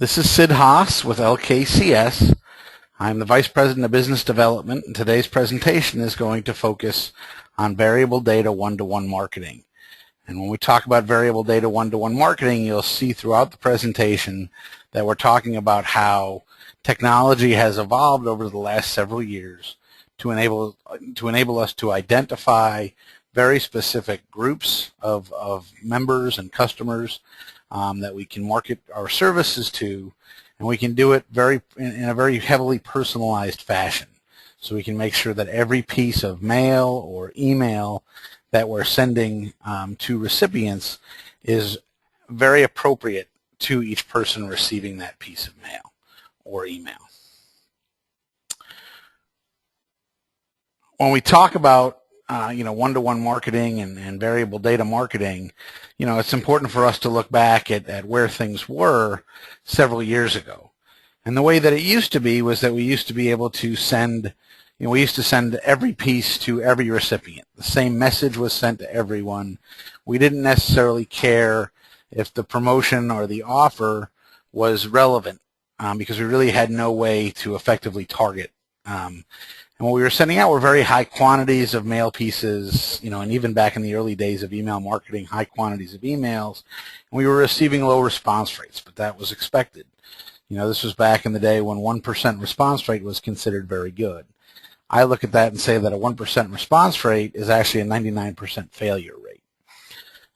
This is Sid Haas with LKCS. I'm the Vice President of Business Development, and today's presentation is going to focus on variable data one-to-one marketing. And when we talk about variable data one-to-one marketing, you'll see throughout the presentation that we're talking about how technology has evolved over the last several years to enable us to identify very specific groups of members and customers that we can market our services to, and we can do it in a very heavily personalized fashion. So we can make sure that every piece of mail or email that we're sending to recipients is very appropriate to each person receiving that piece of mail or email. When we talk about one-to-one marketing and variable data marketing, it's important for us to look back at where things were several years ago. And the way that it used to be was that we used to be able to send, we used to send every piece to every recipient. The same message was sent to everyone. We didn't necessarily care if the promotion or the offer was relevant because we really had no way to effectively target. And what we were sending out were very high quantities of mail pieces, and even back in the early days of email marketing, high quantities of emails. And we were receiving low response rates, but that was expected. This was back in the day when 1% response rate was considered very good. I look at that and say that a 1% response rate is actually a 99% failure rate.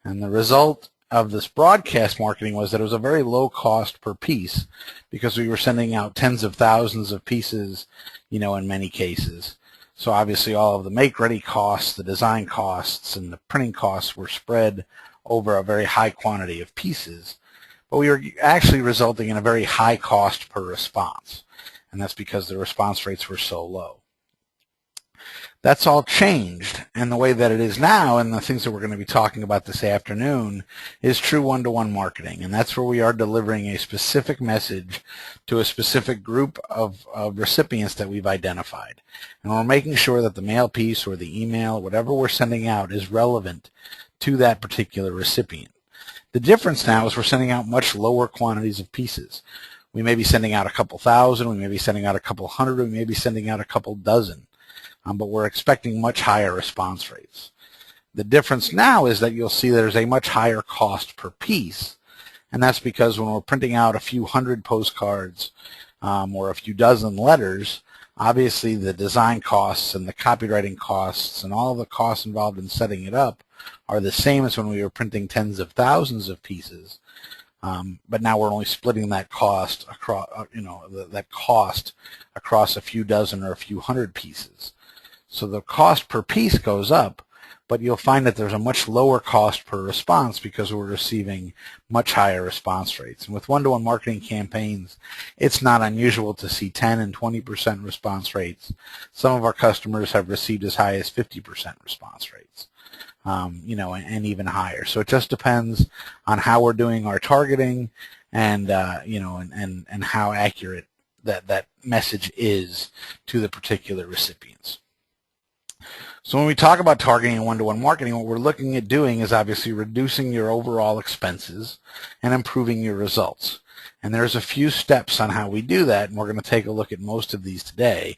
And the result of this broadcast marketing was that it was a very low cost per piece because we were sending out tens of thousands of pieces, in many cases. So obviously all of the make-ready costs, the design costs, and the printing costs were spread over a very high quantity of pieces. But we were actually resulting in a very high cost per response, and that's because the response rates were so low. That's all changed, and the way that it is now, and the things that we're going to be talking about this afternoon, is true one-to-one marketing, and that's where we are delivering a specific message to a specific group of recipients that we've identified. And we're making sure that the mail piece or the email, whatever we're sending out, is relevant to that particular recipient. The difference now is we're sending out much lower quantities of pieces. We may be sending out a couple thousand, we may be sending out a couple hundred, we may be sending out a couple dozen. But we're expecting much higher response rates. The difference now is that you'll see there's a much higher cost per piece, and that's because when we're printing out a few hundred postcards or a few dozen letters, obviously the design costs and the copywriting costs and all of the costs involved in setting it up are the same as when we were printing tens of thousands of pieces. But now we're only splitting that cost across, that cost across a few dozen or a few hundred pieces. So the cost per piece goes up, but you'll find that there's a much lower cost per response because we're receiving much higher response rates. And with one-to-one marketing campaigns, it's not unusual to see 10 and 20% response rates. Some of our customers have received as high as 50% response rates, and even higher. So it just depends on how we're doing our targeting and how accurate that message is to the particular recipients. So when we talk about targeting and one-to-one marketing, what we're looking at doing is obviously reducing your overall expenses and improving your results. And there's a few steps on how we do that, and we're going to take a look at most of these today.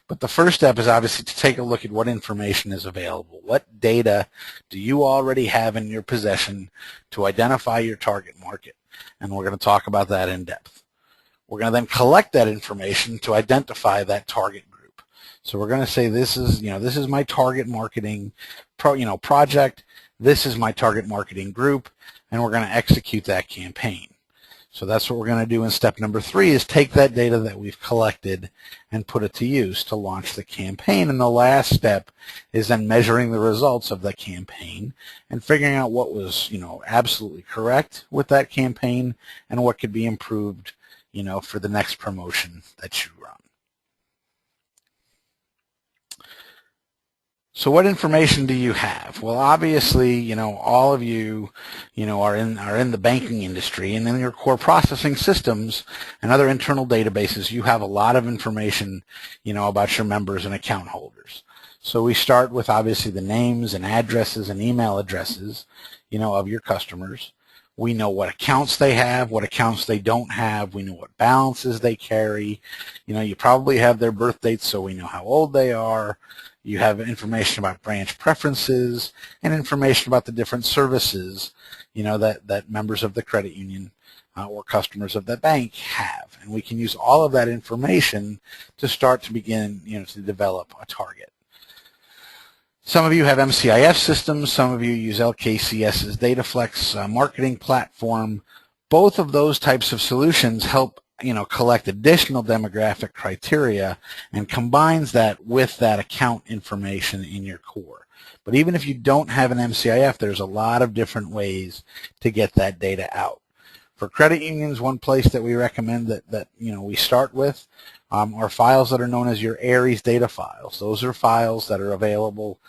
But the first step is obviously to take a look at what information is available. What data do you already have in your possession to identify your target market? And we're going to talk about that in depth. We're going to then collect that information to identify that target group. So we're going to say this is my target marketing project. This is my target marketing group, and we're going to execute that campaign. So that's what we're going to do in step number 3 is take that data that we've collected and put it to use to launch the campaign. And the last step is then measuring the results of the campaign and figuring out what was absolutely correct with that campaign and what could be improved for the next promotion that you run. So what information do you have? Well, obviously, all of you, are in the banking industry, and in your core processing systems and other internal databases, you have a lot of information, about your members and account holders. So we start with obviously the names and addresses and email addresses, of your customers. We know what accounts they have, what accounts they don't have. We know what balances they carry. You probably have their birth dates, so we know how old they are. You have information about branch preferences and information about the different services, that members of the credit union or customers of the bank have. And we can use all of that information to start to begin, to develop a target. Some of you have MCIF systems. Some of you use LKCS's DataFlex marketing platform. Both of those types of solutions help collect additional demographic criteria and combines that with that account information in your core. But even if you don't have an MCIF, there's a lot of different ways to get that data out. For credit unions, one place that we recommend that we start with are files that are known as your Aries data files. Those are files that are available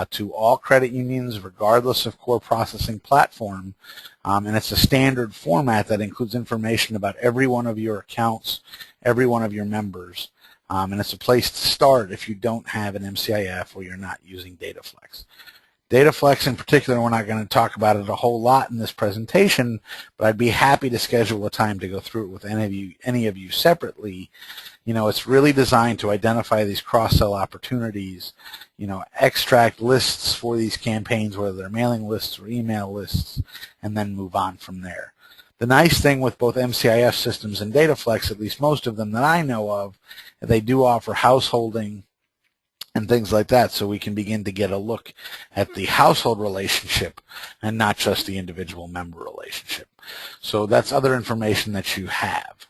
to all credit unions regardless of core processing platform. And it's a standard format that includes information about every one of your accounts, every one of your members. And it's a place to start if you don't have an MCIF or you're not using DataFlex. DataFlex in particular, we're not going to talk about it a whole lot in this presentation, but I'd be happy to schedule a time to go through it with any of you separately. It's really designed to identify these cross-sell opportunities, extract lists for these campaigns, whether they're mailing lists or email lists, and then move on from there. The nice thing with both MCIF systems and DataFlex, at least most of them that I know of, they do offer householding and things like that, so we can begin to get a look at the household relationship and not just the individual member relationship. So that's other information that you have.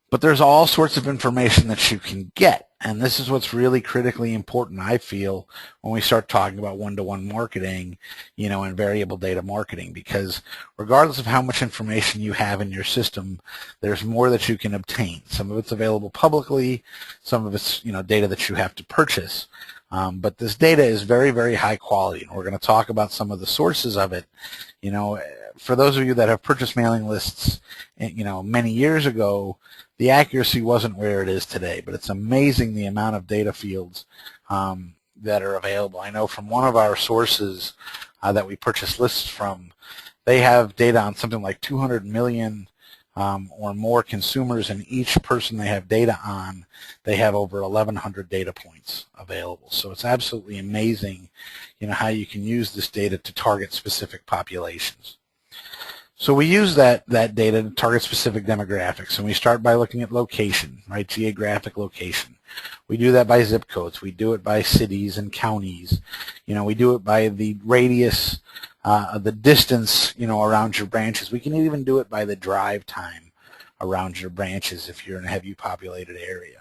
But there's all sorts of information that you can get, and this is what's really critically important, I feel, when we start talking about one-to-one marketing, and variable data marketing, because regardless of how much information you have in your system, there's more that you can obtain. Some of it's available publicly, some of it's, data that you have to purchase. But this data is very, very high quality, and we're going to talk about some of the sources of it. For those of you that have purchased mailing lists, many years ago, the accuracy wasn't where it is today, but it's amazing the amount of data fields that are available. I know from one of our sources that we purchase lists from, they have data on something like 200 million or more consumers, and each person they have data on, they have over 1,100 data points available. So it's absolutely amazing, how you can use this data to target specific populations. So we use that data to target specific demographics, and we start by looking at location, right? Geographic location. We do that by zip codes. We do it by cities and counties. We do it by the radius, the distance, around your branches. We can even do it by the drive time around your branches if you're in a heavy populated area.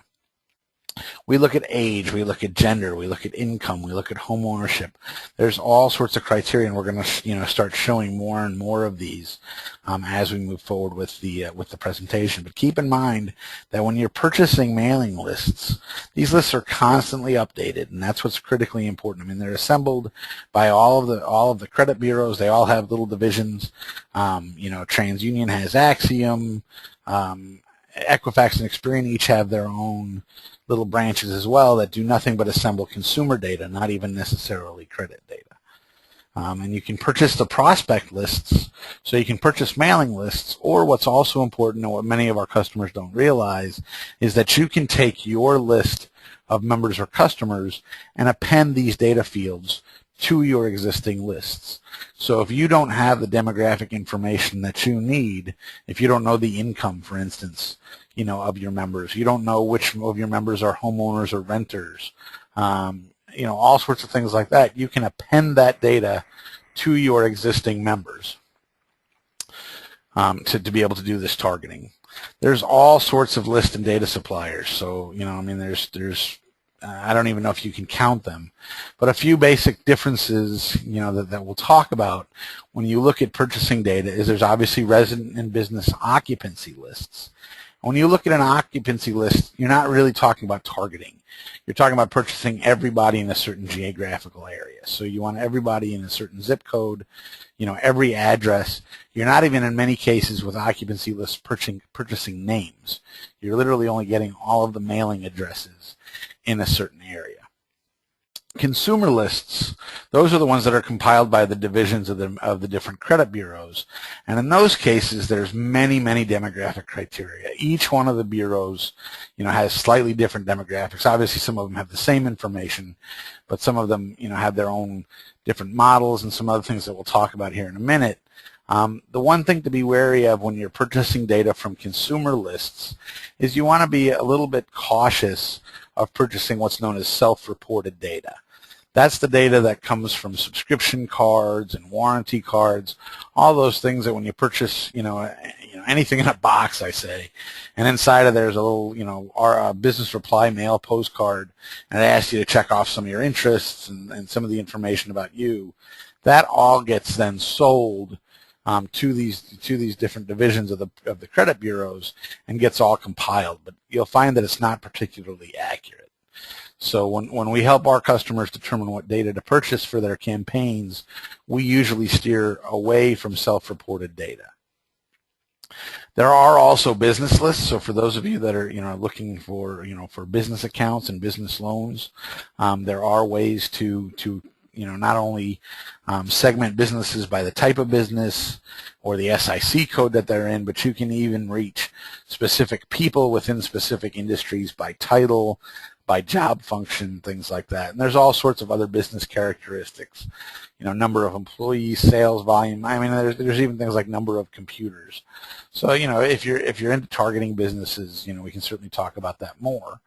We look at age, we look at gender, we look at income, we look at home ownership. There's all sorts of criteria, and we're going to start showing more and more of these as we move forward with the presentation. But keep in mind that when you're purchasing mailing lists, these lists are constantly updated, and that's what's critically important. I mean, they're assembled by all of the credit bureaus. They all have little divisions. TransUnion has Axiom, Equifax and Experian each have their own little branches as well that do nothing but assemble consumer data, not even necessarily credit data. And you can purchase the prospect lists, so you can purchase mailing lists, or what's also important and what many of our customers don't realize is that you can take your list of members or customers and append these data fields to your existing lists. So if you don't have the demographic information that you need, if you don't know the income, for instance, of your members, you don't know which of your members are homeowners or renters, all sorts of things like that, you can append that data to your existing members to be able to do this targeting. There's all sorts of list and data suppliers. So, there's I don't even know if you can count them, but a few basic differences, that we'll talk about when you look at purchasing data is there's obviously resident and business occupancy lists. When you look at an occupancy list, you're not really talking about targeting. You're talking about purchasing everybody in a certain geographical area. So you want everybody in a certain zip code, every address. You're not even in many cases with occupancy lists purchasing names. You're literally only getting all of the mailing addresses in a certain area. Consumer lists, those are the ones that are compiled by the divisions of the different credit bureaus. And in those cases, there's many, many demographic criteria. Each one of the bureaus, has slightly different demographics. Obviously, some of them have the same information, but some of them, have their own different models and some other things that we'll talk about here in a minute. The one thing to be wary of when you're purchasing data from consumer lists is you want to be a little bit cautious of purchasing what's known as self-reported data. That's the data that comes from subscription cards and warranty cards, all those things that when you purchase, anything in a box, I say, and inside of there's a little, our business reply mail postcard, and it asks you to check off some of your interests and some of the information about you. That all gets then sold to these different divisions of the credit bureaus and gets all compiled, but you'll find that it's not particularly accurate. So when we help our customers determine what data to purchase for their campaigns, we usually steer away from self-reported data. There are also business lists. So for those of you that are looking for for business accounts and business loans, there are ways to not only segment businesses by the type of business or the SIC code that they're in, but you can even reach specific people within specific industries by title, by job function, things like that. And there's all sorts of other business characteristics, number of employees, sales volume. I mean, there's even things like number of computers. So, if you're into targeting businesses, we can certainly talk about that more.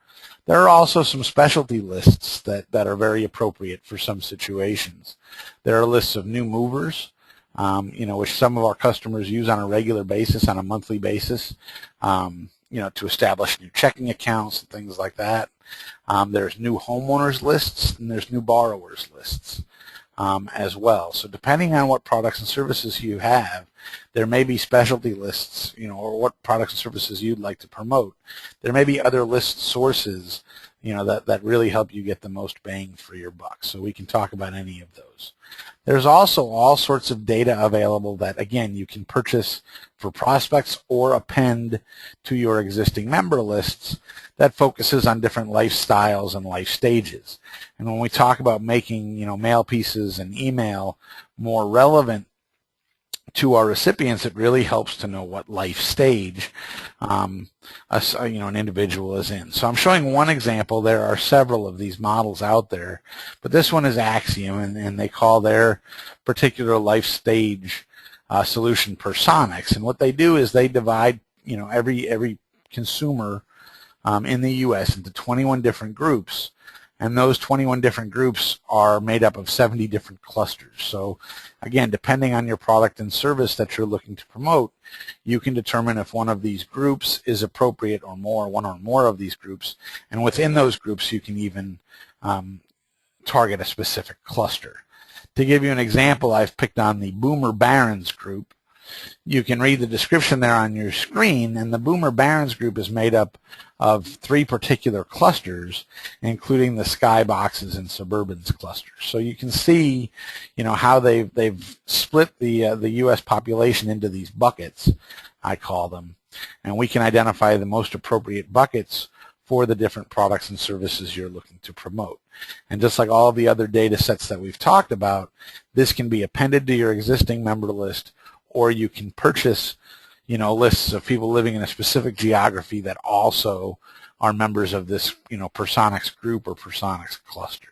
There are also some specialty lists that are very appropriate for some situations. There are lists of new movers, which some of our customers use on a regular basis, on a monthly basis, to establish new checking accounts and things like that. There's new homeowners lists and there's new borrowers lists as well. So depending on what products and services you have, there may be specialty lists, or what products and services you'd like to promote. There may be other list sources, that really help you get the most bang for your buck. So we can talk about any of those. There's also all sorts of data available that, again, you can purchase for prospects or append to your existing member lists that focuses on different lifestyles and life stages. And when we talk about making, mail pieces and email more relevant to our recipients, it really helps to know what life stage an individual is in. So I'm showing one example. There are several of these models out there, but this one is Axiom, and they call their particular life stage solution Personix. And what they do is they divide every consumer in the U.S. into 21 different groups. And those 21 different groups are made up of 70 different clusters. So again, depending on your product and service that you're looking to promote, you can determine if one of these groups is appropriate or one or more of these groups. And within those groups, you can even target a specific cluster. To give you an example, I've picked on the Boomer Barons group. You can read the description there on your screen, and the Boomer Barons group is made up of 3 particular clusters, including the Skyboxes and Suburbans clusters. So you can see, how they've split the U.S. population into these buckets, I call them, and we can identify the most appropriate buckets for the different products and services you're looking to promote. And just like all of the other data sets that we've talked about, this can be appended to your existing member list, or you can purchase, lists of people living in a specific geography that also are members of this, Personix group or Personix cluster.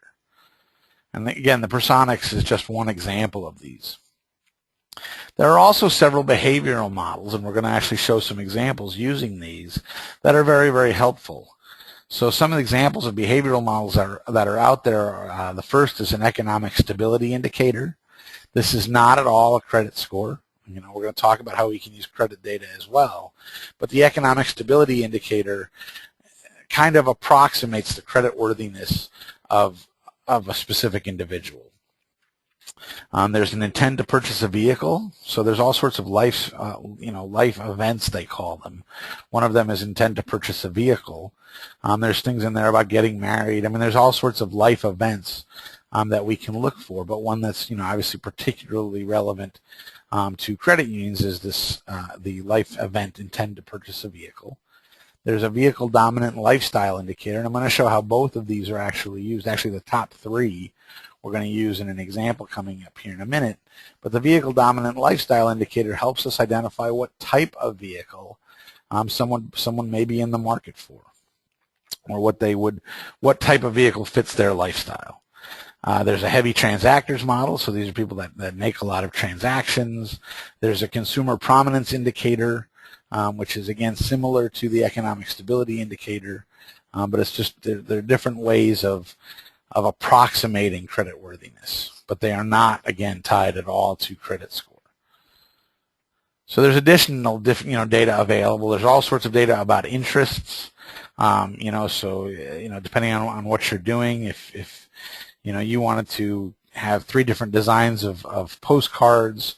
And again, the Personix is just one example of these. There are also several behavioral models, and we're going to actually show some examples using these that are very, very helpful. So some of the examples of behavioral models that are out there are, the first is an economic stability indicator. This is not at all a credit score. We're going to talk about how we can use credit data as well. But the economic stability indicator kind of approximates the creditworthiness of a specific individual. There's an intent to purchase a vehicle. So there's all sorts of life events, they call them. One of them is intent to purchase a vehicle. There's things in there about getting married. There's all sorts of life events that we can look for. But one that's obviously particularly relevant to credit unions is this the life event intent to purchase a vehicle. There's a vehicle dominant lifestyle indicator, and I'm going to show how both of these are actually used. Actually, the top three we're going to use in an example coming up here in a minute. But the vehicle dominant lifestyle indicator helps us identify what type of vehicle someone may be in the market for, or what type of vehicle fits their lifestyle. There's a heavy transactors model, so these are people that make a lot of transactions. There's a consumer prominence indicator, which is again similar to the economic stability indicator, but it's just there are different ways of approximating creditworthiness, but they are not again tied at all to credit score. So there's additional data available. There's all sorts of data about interests. So depending on what you're doing, if you wanted to have 3 different designs of postcards,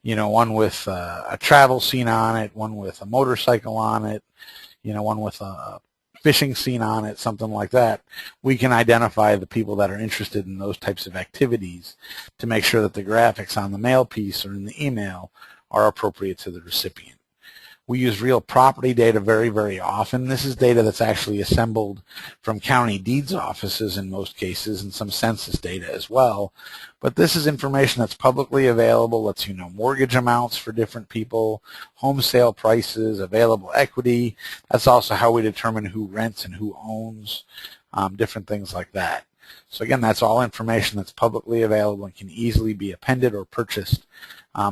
one with a travel scene on it, one with a motorcycle on it, one with a fishing scene on it, something like that, we can identify the people that are interested in those types of activities to make sure that the graphics on the mail piece or in the email are appropriate to the recipient. We use real property data very, very often. This is data that's actually assembled from county deeds offices in most cases, and some census data as well. But this is information that's publicly available, lets you know mortgage amounts for different people, home sale prices, available equity. That's also how we determine who rents and who owns, different things like that. So again, that's all information that's publicly available and can easily be appended or purchased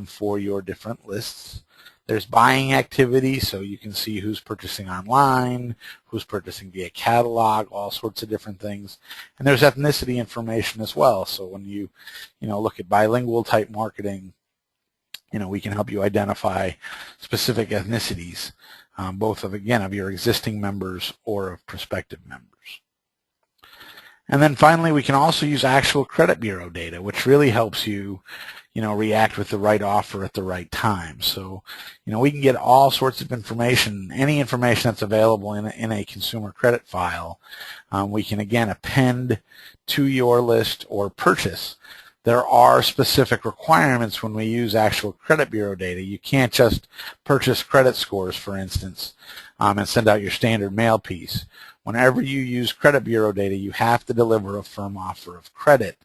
for your different lists. There's buying activity, so you can see who's purchasing online, who's purchasing via catalog, all sorts of different things. And there's ethnicity information as well. So when you look at bilingual type marketing, we can help you identify specific ethnicities, both of your existing members or of prospective members. And then finally, we can also use actual credit bureau data, which really helps you react with the right offer at the right time. So, we can get all sorts of information, any information that's available in a consumer credit file. We can, again, append to your list or purchase. There are specific requirements when we use actual credit bureau data. You can't just purchase credit scores, for instance, and send out your standard mail piece. Whenever you use credit bureau data, you have to deliver a firm offer of credit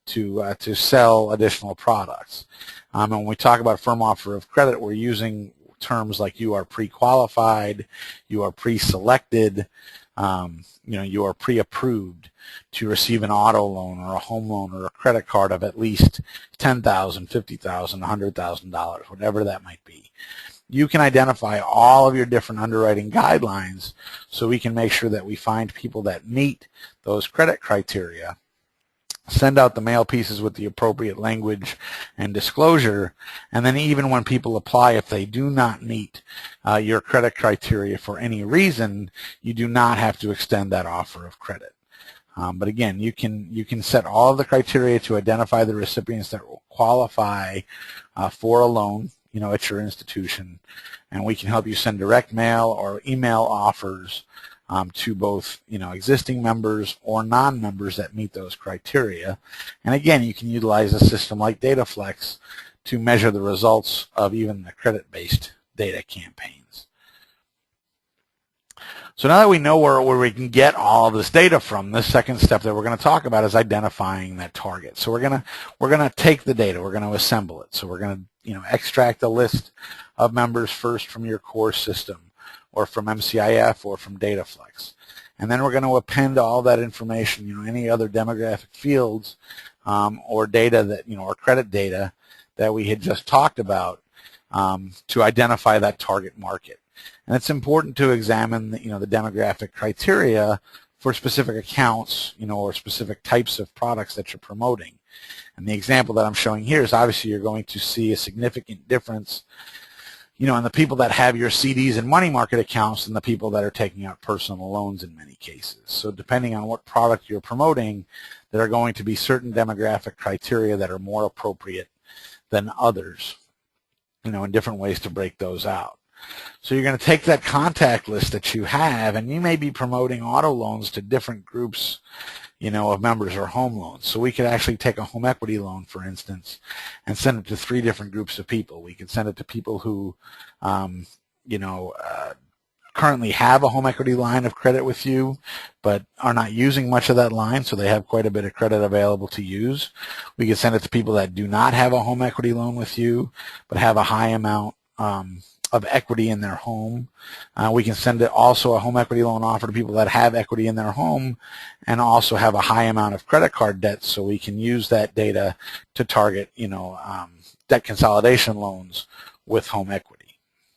to sell additional products. And when we talk about firm offer of credit, we're using terms like you are pre-qualified, you are pre-selected, you are pre-approved to receive an auto loan or a home loan or a credit card of at least $10,000, $50,000, $100,000, whatever that might be. You can identify all of your different underwriting guidelines so we can make sure that we find people that meet those credit criteria, send out the mail pieces with the appropriate language and disclosure, and then even when people apply, if they do not meet your credit criteria for any reason, you do not have to extend that offer of credit. But again, you can set all of the criteria to identify the recipients that will qualify for a loan at your institution, and we can help you send direct mail or email offers to both existing members or non-members that meet those criteria. And again, you can utilize a system like DataFlex to measure the results of even the credit-based data campaigns. So now that we know where we can get all of this data from, the second step that we're going to talk about is identifying that target. So we're going to take the data, we're going to assemble it. So we're going to extract a list of members first from your core system, or from MCIF, or from DataFlex, and then we're going to append all that information, any other demographic fields or data that or credit data that we had just talked about to identify that target market. And it's important to examine the demographic criteria for specific accounts, or specific types of products that you're promoting. And the example that I'm showing here is obviously you're going to see a significant difference, in the people that have your CDs and money market accounts and the people that are taking out personal loans in many cases. So depending on what product you're promoting, there are going to be certain demographic criteria that are more appropriate than others, in different ways to break those out. So you're going to take that contact list that you have, and you may be promoting auto loans to different groups, of members or home loans. So we could actually take a home equity loan, for instance, and send it to 3 different groups of people. We could send it to people who, currently currently have a home equity line of credit with you, but are not using much of that line, so they have quite a bit of credit available to use. We can send it to people that do not have a home equity loan with you, but have a high amount of equity in their home. We can send it also a home equity loan offer to people that have equity in their home and also have a high amount of credit card debt, so we can use that data to target, debt consolidation loans with home equity.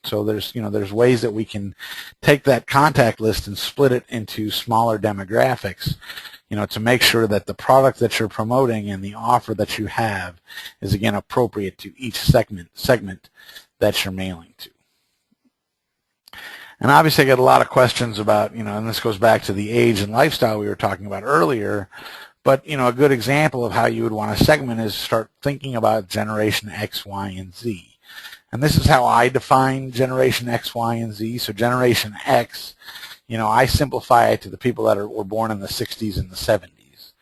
So there's ways that we can take that contact list and split it into smaller demographics, to make sure that the product that you're promoting and the offer that you have is, again, appropriate to each segment that you're mailing to. And obviously I get a lot of questions about, and this goes back to the age and lifestyle we were talking about earlier, but, a good example of how you would want to segment is start thinking about Generation X, Y, and Z. And this is how I define Generation X, Y, and Z. So Generation X, I simplify it to the people that were born in the 60s and the 70s.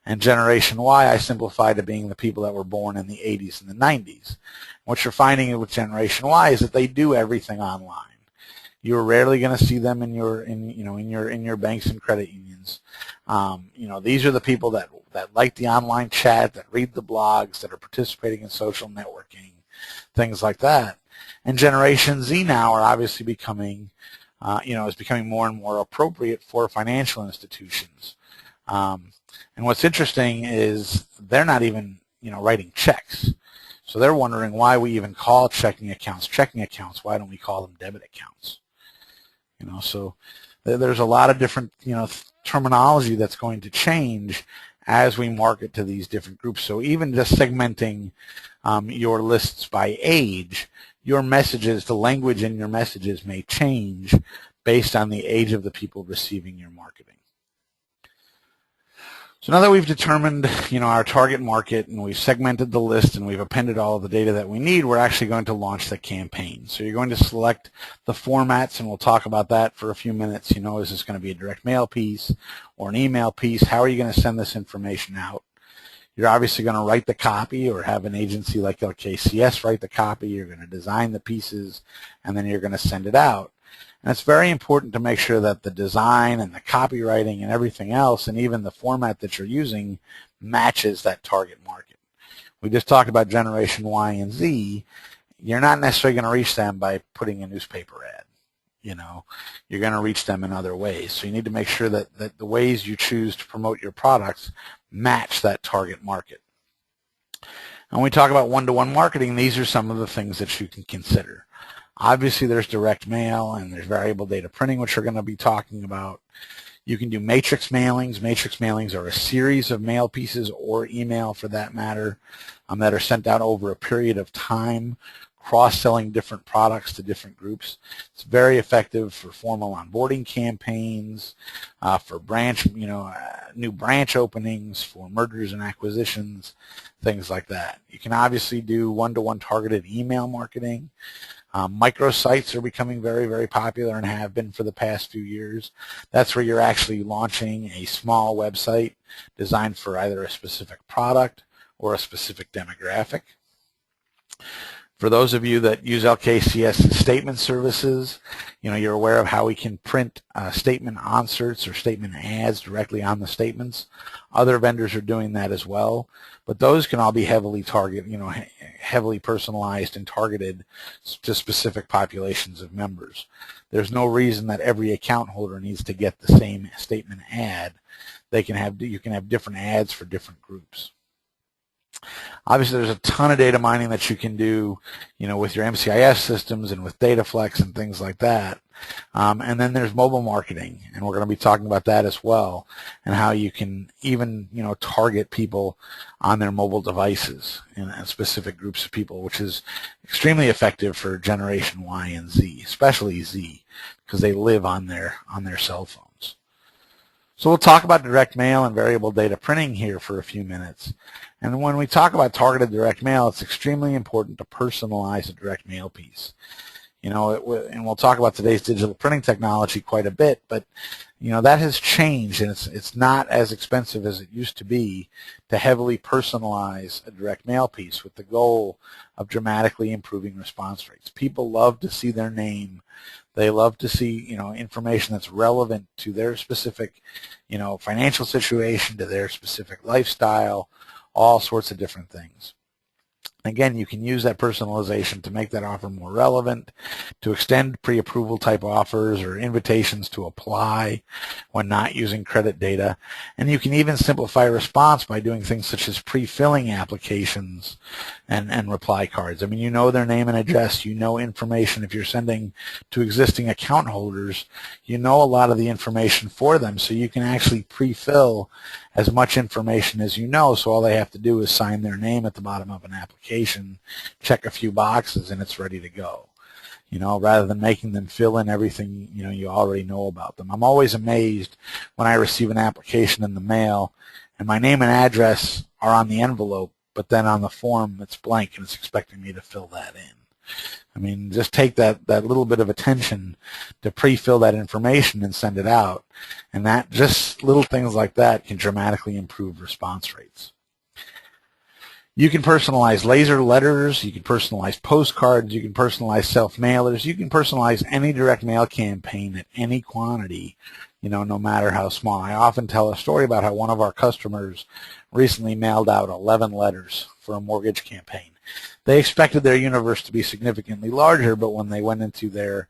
And Generation Y, I simplify to being the people that were born in the 80s and the 90s. What you're finding with Generation Y is that they do everything online. You're rarely going to see them in your banks and credit unions. These are the people that like the online chat, that read the blogs, that are participating in social networking, things like that. And Generation Z now are obviously becoming, is becoming more and more appropriate for financial institutions. And what's interesting is they're not even, writing checks. So they're wondering why we even call checking accounts. Why don't we call them debit accounts? So there's a lot of different, terminology that's going to change as we market to these different groups. So even just segmenting your lists by age, your messages, the language in your messages may change based on the age of the people receiving your marketing. So now that we've determined, our target market, and we've segmented the list and we've appended all of the data that we need, we're actually going to launch the campaign. So you're going to select the formats, and we'll talk about that for a few minutes. Is this going to be a direct mail piece or an email piece? How are you going to send this information out? You're obviously going to write the copy or have an agency like LKCS write the copy. You're going to design the pieces, and then you're going to send it out. And it's very important to make sure that the design and the copywriting and everything else, and even the format that you're using, matches that target market. We just talked about Generation Y and Z. You're not necessarily going to reach them by putting a newspaper ad. You're going to reach them in other ways. So you need to make sure that the ways you choose to promote your products match that target market. And when we talk about one-to-one marketing, these are some of the things that you can consider. Obviously, there's direct mail and there's variable data printing, which we're going to be talking about. You can do matrix mailings. Matrix mailings are a series of mail pieces or email, for that matter, that are sent out over a period of time, cross-selling different products to different groups. It's very effective for formal onboarding campaigns, for new branch openings, for mergers and acquisitions, things like that. You can obviously do one-to-one targeted email marketing. Microsites are becoming very, very popular and have been for the past few years. That's where you're actually launching a small website designed for either a specific product or a specific demographic. For those of you that use LKCS statement services, you're aware of how we can print statement inserts or statement ads directly on the statements. Other vendors are doing that as well, but those can all be heavily heavily personalized and targeted to specific populations of members. There's no reason that every account holder needs to get the same statement ad. You can have different ads for different groups. Obviously, there's a ton of data mining that you can do, with your MCIS systems and with DataFlex and things like that. And then there's mobile marketing, and we're going to be talking about that as well, and how you can even, target people on their mobile devices and specific groups of people, which is extremely effective for Generation Y and Z, especially Z, because they live on their cell phones. So we'll talk about direct mail and variable data printing here for a few minutes. And when we talk about targeted direct mail, it's extremely important to personalize a direct mail piece. and we'll talk about today's digital printing technology quite a bit, but that has changed, and it's not as expensive as it used to be to heavily personalize a direct mail piece with the goal of dramatically improving response rates. People love to see their name. They love to see, information that's relevant to their specific, financial situation, to their specific lifestyle, all sorts of different things. Again, you can use that personalization to make that offer more relevant, to extend pre-approval type offers or invitations to apply when not using credit data. And you can even simplify response by doing things such as pre-filling applications and reply cards. I mean, you know their name and address, you know information. If you're sending to existing account holders, you know a lot of the information for them, so you can actually pre-fill as much information as you know, so all they have to do is sign their name at the bottom of an application, check a few boxes, and it's ready to go. Rather than making them fill in everything you already know about them. I'm always amazed when I receive an application in the mail and my name and address are on the envelope, but then on the form it's blank and it's expecting me to fill that in. I mean, just take that little bit of attention to pre-fill that information and send it out, and that just little things like that can dramatically improve response rates. You can personalize laser letters, you can personalize postcards, you can personalize self-mailers, you can personalize any direct mail campaign at any quantity, no matter how small. I often tell a story about how one of our customers recently mailed out 11 letters for a mortgage campaign. They expected their universe to be significantly larger, but when they went into their,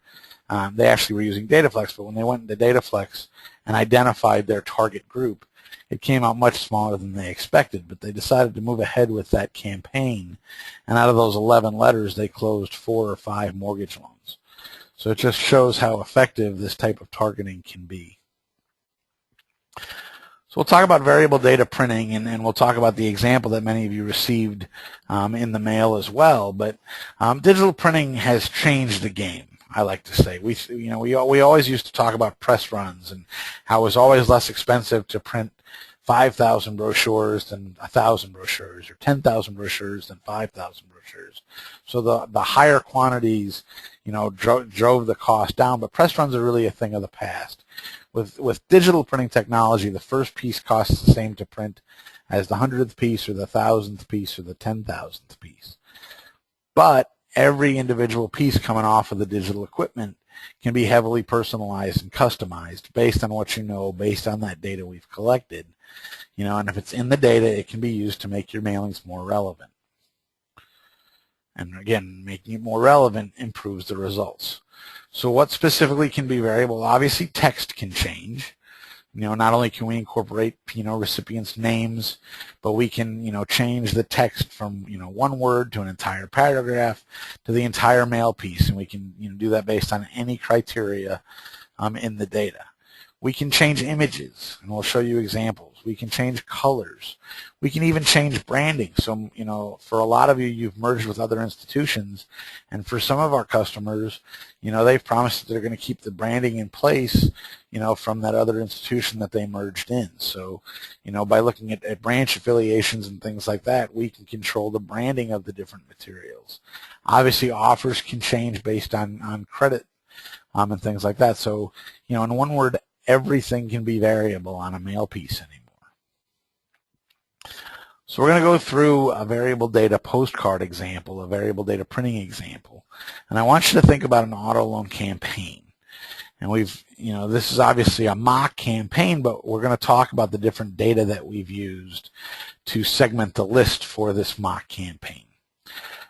they actually were using DataFlex, but when they went into DataFlex and identified their target group, it came out much smaller than they expected, but they decided to move ahead with that campaign, and out of those 11 letters, they closed 4 or 5 mortgage loans. So it just shows how effective this type of targeting can be. So we'll talk about variable data printing, and we'll talk about the example that many of you received in the mail as well. But digital printing has changed the game, I like to say. We always used to talk about press runs and how it was always less expensive to print 5,000 brochures than 1,000 brochures, or 10,000 brochures than 5,000 brochures. So the higher quantities, drove the cost down. But press runs are really a thing of the past. With digital printing technology, the first piece costs the same to print as the 100th piece or the 1,000th piece or the 10,000th piece. But every individual piece coming off of the digital equipment can be heavily personalized and customized based on what you know, based on that data we've collected. And if it's in the data, it can be used to make your mailings more relevant. And again, making it more relevant improves the results. So what specifically can be variable? Obviously, text can change. Not only can we incorporate, recipients' names, but we can, change the text from, one word to an entire paragraph to the entire mail piece, and we can, do that based on any criteria in the data. We can change images, and we'll show you examples. We can change colors. We can even change branding. So, for a lot of you, you've merged with other institutions, and for some of our customers, they've promised that they're going to keep the branding in place, from that other institution that they merged in. So, by looking at branch affiliations and things like that, we can control the branding of the different materials. Obviously, offers can change based on credit and things like that. So, in one word, everything can be variable on a mail piece anymore. So we're going to go through a variable data postcard example, a variable data printing example. And I want you to think about an auto loan campaign. And this is obviously a mock campaign, but we're going to talk about the different data that we've used to segment the list for this mock campaign.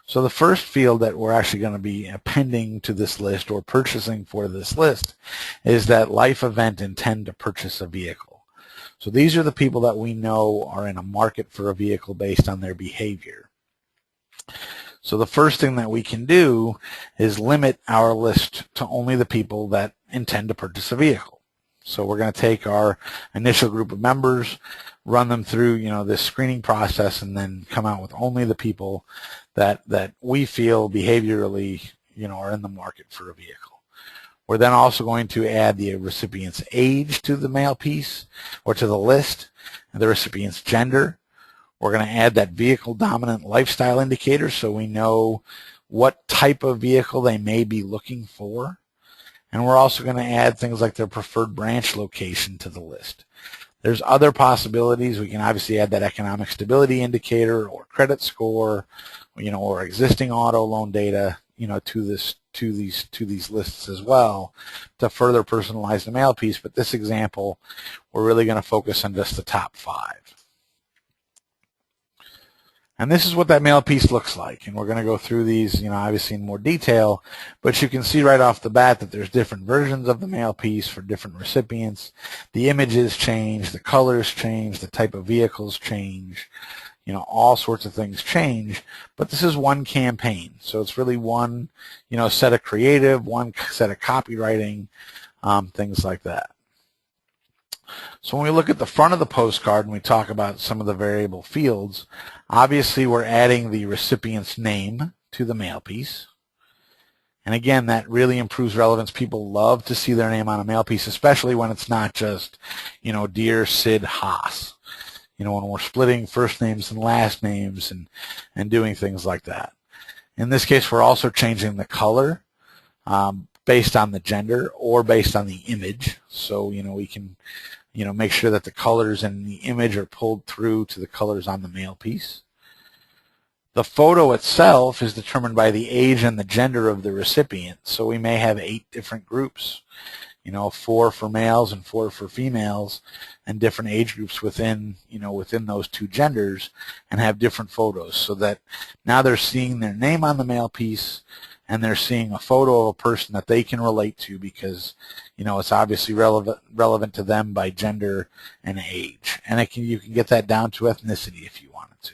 So the first field that we're actually going to be appending to this list or purchasing for this list is that life event intend to purchase a vehicle. So these are the people that we know are in a market for a vehicle based on their behavior. So the first thing that we can do is limit our list to only the people that intend to purchase a vehicle. So we're going to take our initial group of members, run them through, this screening process, and then come out with only the people that we feel behaviorally, are in the market for a vehicle. We're then also going to add the recipient's age to the mail piece or to the list, and the recipient's gender. We're going to add that vehicle dominant lifestyle indicator so we know what type of vehicle they may be looking for. And we're also going to add things like their preferred branch location to the list. There's other possibilities. We can obviously add that economic stability indicator or credit score, or existing auto loan data, to these lists as well to further personalize the mail piece. But this example, we're really going to focus on just the top 5. And this is what that mail piece looks like. And we're going to go through these, obviously in more detail, but you can see right off the bat that there's different versions of the mail piece for different recipients. The images change, the colors change, the type of vehicles change, all sorts of things change, but this is one campaign. So it's really one, set of creative, one set of copywriting, things like that. So when we look at the front of the postcard and we talk about some of the variable fields, obviously we're adding the recipient's name to the mail piece. And again, that really improves relevance. People love to see their name on a mail piece, especially when it's not just, Dear Sid Haas. When we're splitting first names and last names and doing things like that. In this case, we're also changing the color based on the gender or based on the image. So, we can, make sure that the colors in the image are pulled through to the colors on the mail piece. The photo itself is determined by the age and the gender of the recipient. So we may have 8 different groups, 4 for males and 4 for females, and different age groups within, within those 2 genders, and have different photos, so that now they're seeing their name on the mail piece, and they're seeing a photo of a person that they can relate to because, it's obviously relevant to them by gender and age. And you can get that down to ethnicity if you wanted to.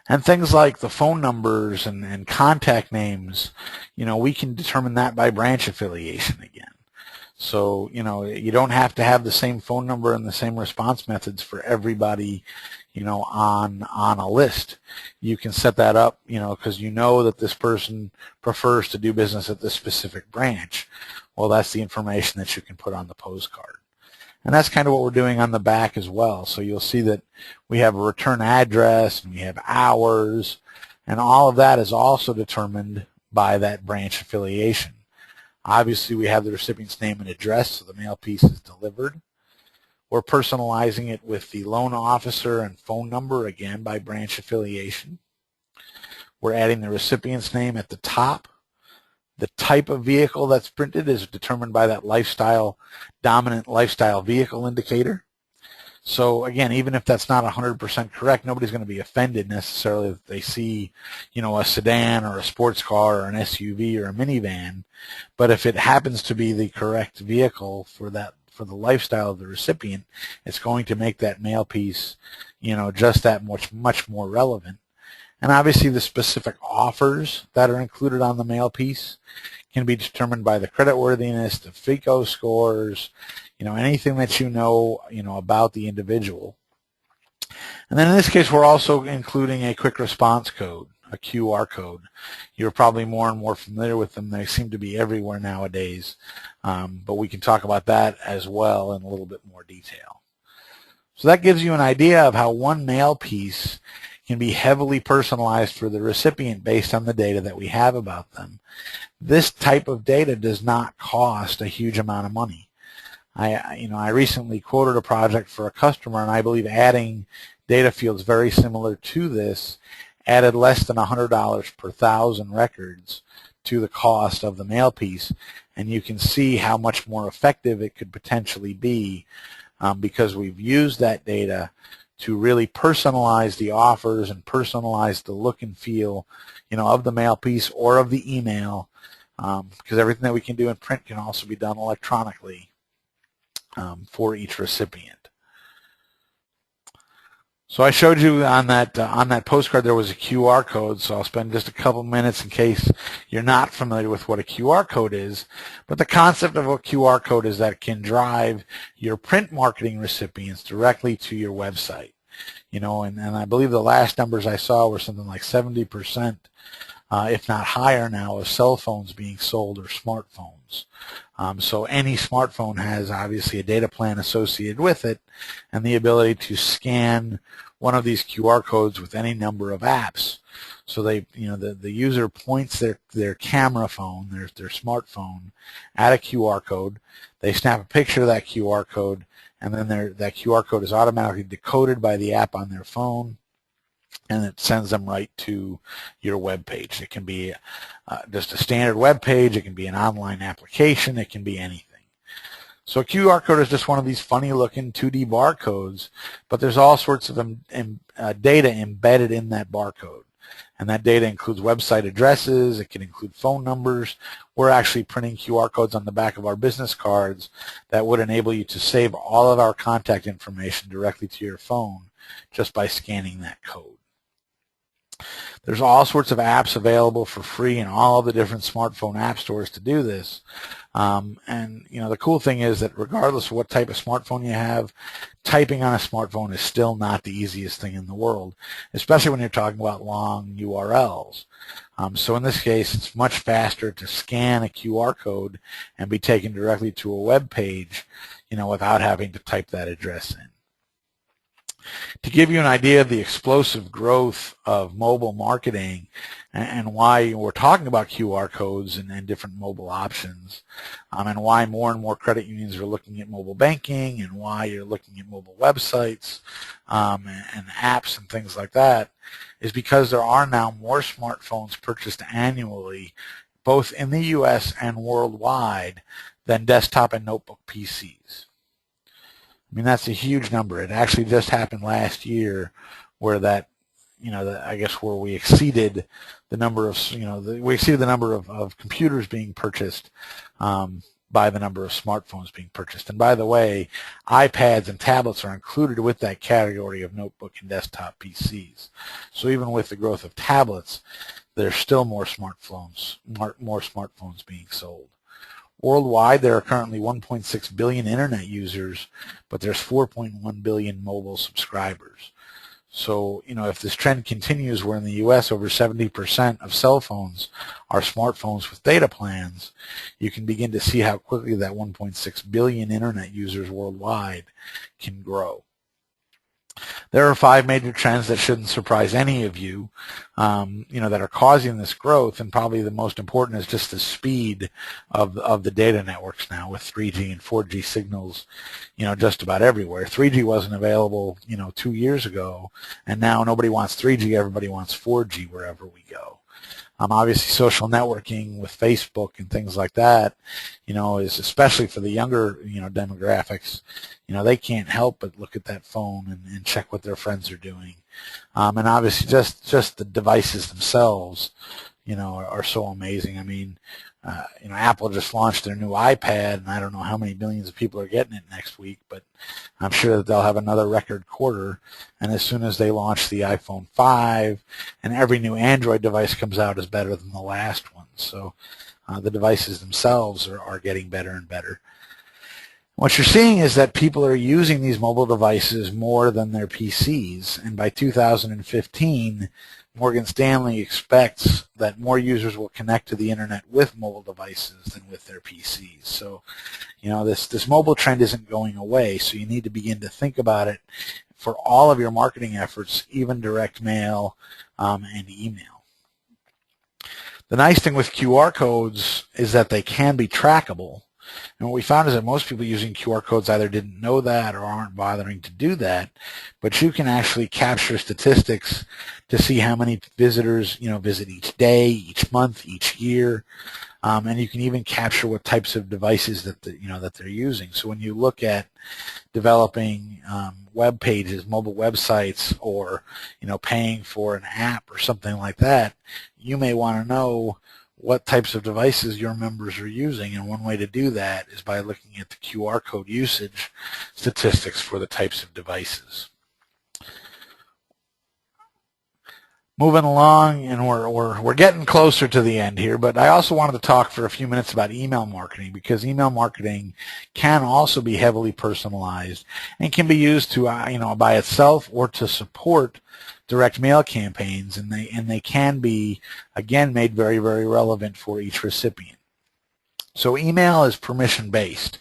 And things like the phone numbers and contact names, we can determine that by branch affiliation again. So, you don't have to have the same phone number and the same response methods for everybody, on a list. You can set that up, because that this person prefers to do business at this specific branch. Well, that's the information that you can put on the postcard. And that's kind of what we're doing on the back as well. So you'll see that we have a return address and we have hours, and all of that is also determined by that branch affiliation. Obviously, we have the recipient's name and address, so the mail piece is delivered. We're personalizing it with the loan officer and phone number, again, by branch affiliation. We're adding the recipient's name at the top. The type of vehicle that's printed is determined by that dominant lifestyle vehicle indicator. So again, even if that's not 100% correct, nobody's going to be offended necessarily if they see, a sedan or a sports car or an SUV or a minivan. But if it happens to be the correct vehicle for the lifestyle of the recipient, it's going to make that mail piece, just that much more relevant. And obviously the specific offers that are included on the mail piece can be determined by the creditworthiness, the FICO scores, anything that about the individual. And then in this case, we're also including a quick response code, a QR code. You're probably more and more familiar with them. They seem to be everywhere nowadays, but we can talk about that as well in a little bit more detail. So that gives you an idea of how one mail piece can be heavily personalized for the recipient based on the data that we have about them. This type of data does not cost a huge amount of money. I recently quoted a project for a customer, and I believe adding data fields very similar to this added less than $100 per 1,000 records to the cost of the mail piece, and you can see how much more effective it could potentially be because we've used that data to really personalize the offers and personalize the look and feel, of the mail piece or of the email, because everything that we can do in print can also be done electronically for each recipient. So I showed you on that postcard there was a QR code, so I'll spend just a couple minutes in case you're not familiar with what a QR code is. But the concept of a QR code is that it can drive your print marketing recipients directly to your website. And I believe the last numbers I saw were something like 70%, if not higher now, of cell phones being sold or smartphones. So any smartphone has obviously a data plan associated with it and the ability to scan one of these QR codes with any number of apps. So they, the user points their camera phone, their smartphone, at a QR code. They snap a picture of that QR code, and then that QR code is automatically decoded by the app on their phone, and it sends them right to your web page. It can be just a standard web page. It can be an online application. It can be anything. So a QR code is just one of these funny-looking 2D barcodes, but there's all sorts of data embedded in that barcode. And that data includes website addresses. It can include phone numbers. We're actually printing QR codes on the back of our business cards that would enable you to save all of our contact information directly to your phone just by scanning that code. There's all sorts of apps available for free in all the different smartphone app stores to do this. And the cool thing is that regardless of what type of smartphone you have, typing on a smartphone is still not the easiest thing in the world, especially when you're talking about long URLs. So in this case, it's much faster to scan a QR code and be taken directly to a web page, without having to type that address in. To give you an idea of the explosive growth of mobile marketing and why we're talking about QR codes and different mobile options, and why more and more credit unions are looking at mobile banking, and why you're looking at mobile websites and apps and things like that, is because there are now more smartphones purchased annually, both in the U.S. and worldwide, than desktop and notebook PCs. I mean, that's a huge number. It actually just happened last year where that, I guess where we exceeded the number of, we exceeded the number of computers being purchased by the number of smartphones being purchased. And by the way, iPads and tablets are included with that category of notebook and desktop PCs. So even with the growth of tablets, there's still more smartphones being sold. Worldwide, there are currently 1.6 billion internet users, but there's 4.1 billion mobile subscribers. So, if this trend continues, where in the U.S. over 70% of cell phones are smartphones with data plans, you can begin to see how quickly that 1.6 billion internet users worldwide can grow. There are 5 major trends that shouldn't surprise any of you, that are causing this growth, and probably the most important is just the speed of the data networks now with 3G and 4G signals, just about everywhere. 3G wasn't available, 2 years ago, and now nobody wants 3G, everybody wants 4G wherever we go. Obviously, social networking with Facebook and things like that, is especially for the younger, demographics. They can't help but look at that phone and check what their friends are doing. And obviously, just the devices themselves, are so amazing. I mean, Apple just launched their new iPad, and I don't know how many millions of people are getting it next week, but I'm sure that they'll have another record quarter. And as soon as they launch the iPhone 5, and every new Android device comes out is better than the last one. So the devices themselves are getting better and better. What you're seeing is that people are using these mobile devices more than their PCs, and by 2015, Morgan Stanley expects that more users will connect to the internet with mobile devices than with their PCs. So, this mobile trend isn't going away, so you need to begin to think about it for all of your marketing efforts, even direct mail and email. The nice thing with QR codes is that they can be trackable. And what we found is that most people using QR codes either didn't know that or aren't bothering to do that, but you can actually capture statistics to see how many visitors, visit each day, each month, each year, and you can even capture what types of devices that they're using. So when you look at developing web pages, mobile websites, or paying for an app or something like that, you may want to know what types of devices your members are using, and one way to do that is by looking at the QR code usage statistics for the types of devices. Moving along, and we're getting closer to the end here, but I also wanted to talk for a few minutes about email marketing, because email marketing can also be heavily personalized and can be used to by itself or to support direct mail campaigns, and they can be, again, made very, very relevant for each recipient. So email is permission based.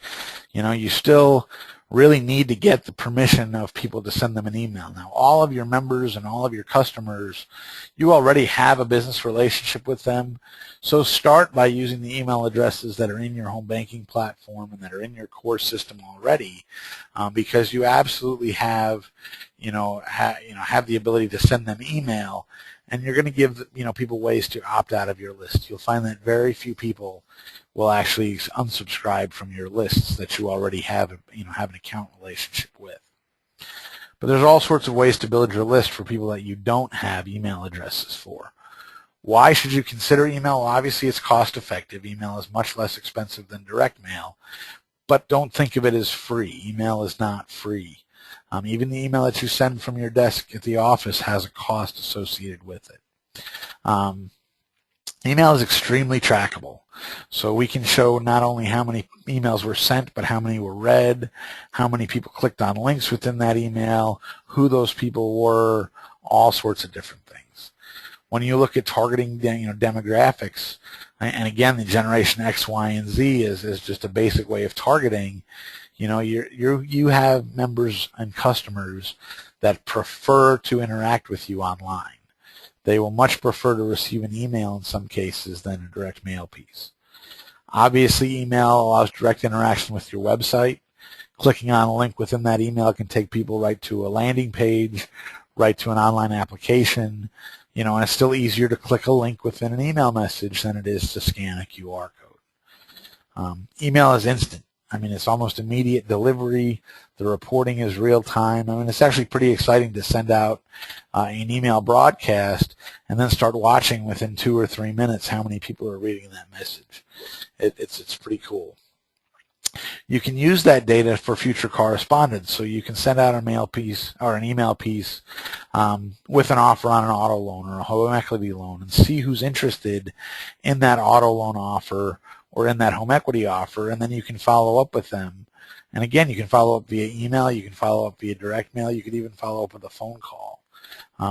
You still really need to get the permission of people to send them an email. Now, all of your members and all of your customers, you already have a business relationship with them, so start by using the email addresses that are in your home banking platform and that are in your core system already, because you absolutely have, have the ability to send them email, and you're going to give people ways to opt out of your list. You'll find that very few people will actually unsubscribe from your lists that you already have an account relationship with. But there's all sorts of ways to build your list for people that you don't have email addresses for. Why should you consider email? Well, obviously it's cost effective. Email is much less expensive than direct mail, but don't think of it as free. Email is not free. Even the email that you send from your desk at the office has a cost associated with it. Email is extremely trackable. So we can show not only how many emails were sent, but how many were read, how many people clicked on links within that email, who those people were, all sorts of different things. When you look at targeting demographics, and again, the generation X, Y, and Z is just a basic way of targeting. You have members and customers that prefer to interact with you online. They will much prefer to receive an email in some cases than a direct mail piece. Obviously, email allows direct interaction with your website. Clicking on a link within that email can take people right to a landing page, right to an online application, and it's still easier to click a link within an email message than it is to scan a QR code. Email is instant. It's almost immediate delivery. The reporting is real time. It's actually pretty exciting to send out an email broadcast and then start watching within 2 or 3 minutes how many people are reading that message. It's pretty cool. You can use that data for future correspondence. So you can send out a mail piece or an email piece with an offer on an auto loan or a home equity loan and see who's interested in that auto loan offer or in that home equity offer, and then you can follow up with them. And again, you can follow up via email, you can follow up via direct mail, you could even follow up with a phone call.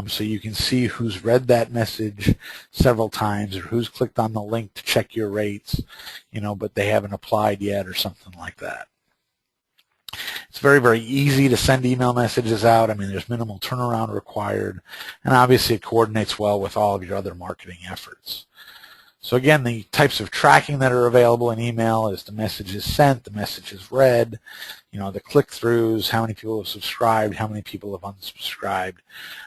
So you can see who's read that message several times or who's clicked on the link to check your rates, but they haven't applied yet or something like that. It's very, very easy to send email messages out. There's minimal turnaround required, and obviously it coordinates well with all of your other marketing efforts. So again, the types of tracking that are available in email is the messages sent, the messages read, the click-throughs, how many people have subscribed, how many people have unsubscribed.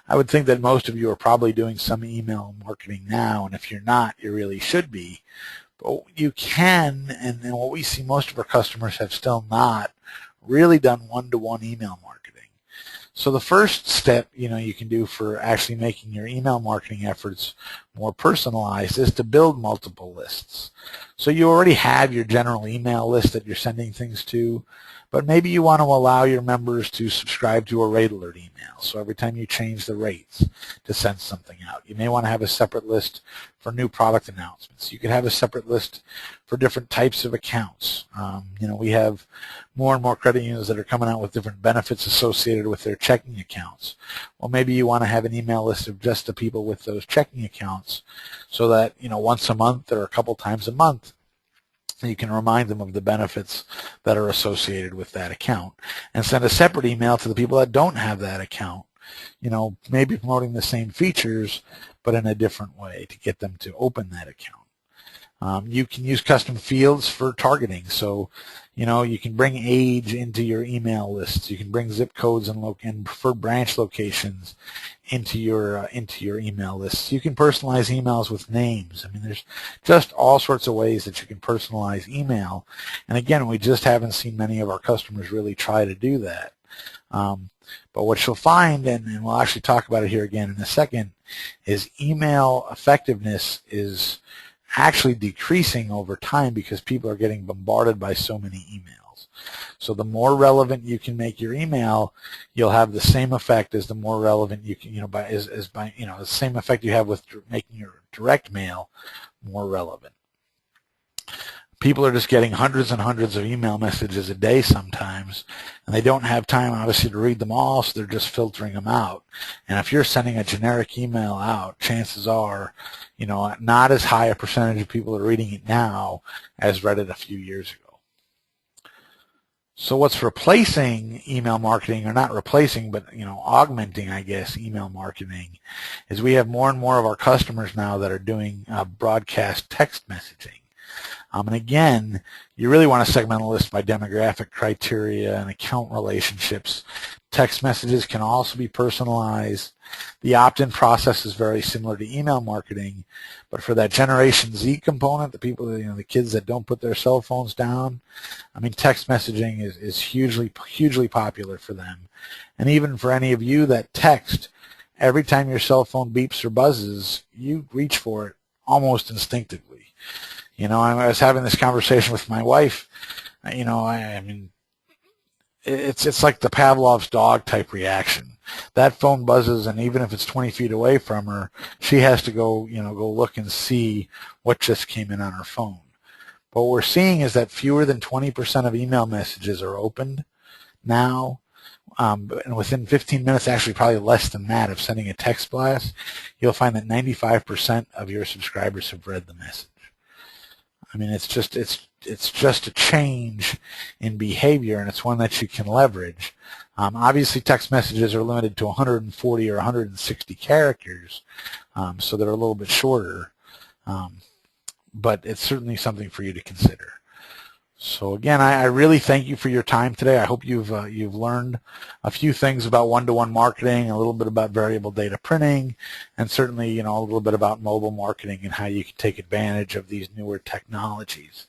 I would think that most of you are probably doing some email marketing now, and if you're not, you really should be. But you can, and what we see most of our customers have still not really done one-to-one email marketing. So the first step, you can do for actually making your email marketing efforts more personalized is to build multiple lists. So you already have your general email list that you're sending things to, but maybe you want to allow your members to subscribe to a rate alert email. So every time you change the rates to send something out, you may want to have a separate list for new product announcements. You could have a separate list for different types of accounts. We have more and more credit unions that are coming out with different benefits associated with their checking accounts. Well, maybe you want to have an email list of just the people with those checking accounts so that, once a month or a couple times a month, you can remind them of the benefits that are associated with that account and send a separate email to the people that don't have that account, maybe promoting the same features but in a different way to get them to open that account. You can use custom fields for targeting. So, you can bring age into your email lists. You can bring zip codes and preferred branch locations into your email lists. You can personalize emails with names. There's just all sorts of ways that you can personalize email. And again, we just haven't seen many of our customers really try to do that. But what you'll find, and we'll actually talk about it here again in a second, is email effectiveness is actually decreasing over time because people are getting bombarded by so many emails. So the more relevant you can make your email, you'll have the same effect as the more relevant you can, the same effect you have with making your direct mail more relevant. People are just getting hundreds and hundreds of email messages a day sometimes, and they don't have time, obviously, to read them all, so they're just filtering them out. And if you're sending a generic email out, chances are, not as high a percentage of people are reading it now as read it a few years ago. So what's replacing email marketing, or not replacing, but augmenting, I guess, email marketing, is we have more and more of our customers now that are doing broadcast text messaging. And again, you really want to segment a list by demographic criteria and account relationships. Text messages can also be personalized. The opt-in process is very similar to email marketing, but for that Generation Z component, the people, the kids that don't put their cell phones down, I mean, text messaging is hugely popular for them. And even for any of you that text, every time your cell phone beeps or buzzes, you reach for it almost instinctively. I was having this conversation with my wife. I mean, it's like the Pavlov's dog type reaction. That phone buzzes, and even if it's 20 feet away from her, she has to go look and see what just came in on her phone. But what we're seeing is that fewer than 20% of email messages are opened now. And within 15 minutes, actually probably less than that, of sending a text blast, you'll find that 95% of your subscribers have read the message. I mean, it's just a change in behavior, and it's one that you can leverage. Obviously, text messages are limited to 140 or 160 characters, so they're a little bit shorter, but it's certainly something for you to consider. So again, I really thank you for your time today. I hope you've learned a few things about one-to-one marketing, a little bit about variable data printing, and certainly a little bit about mobile marketing and how you can take advantage of these newer technologies.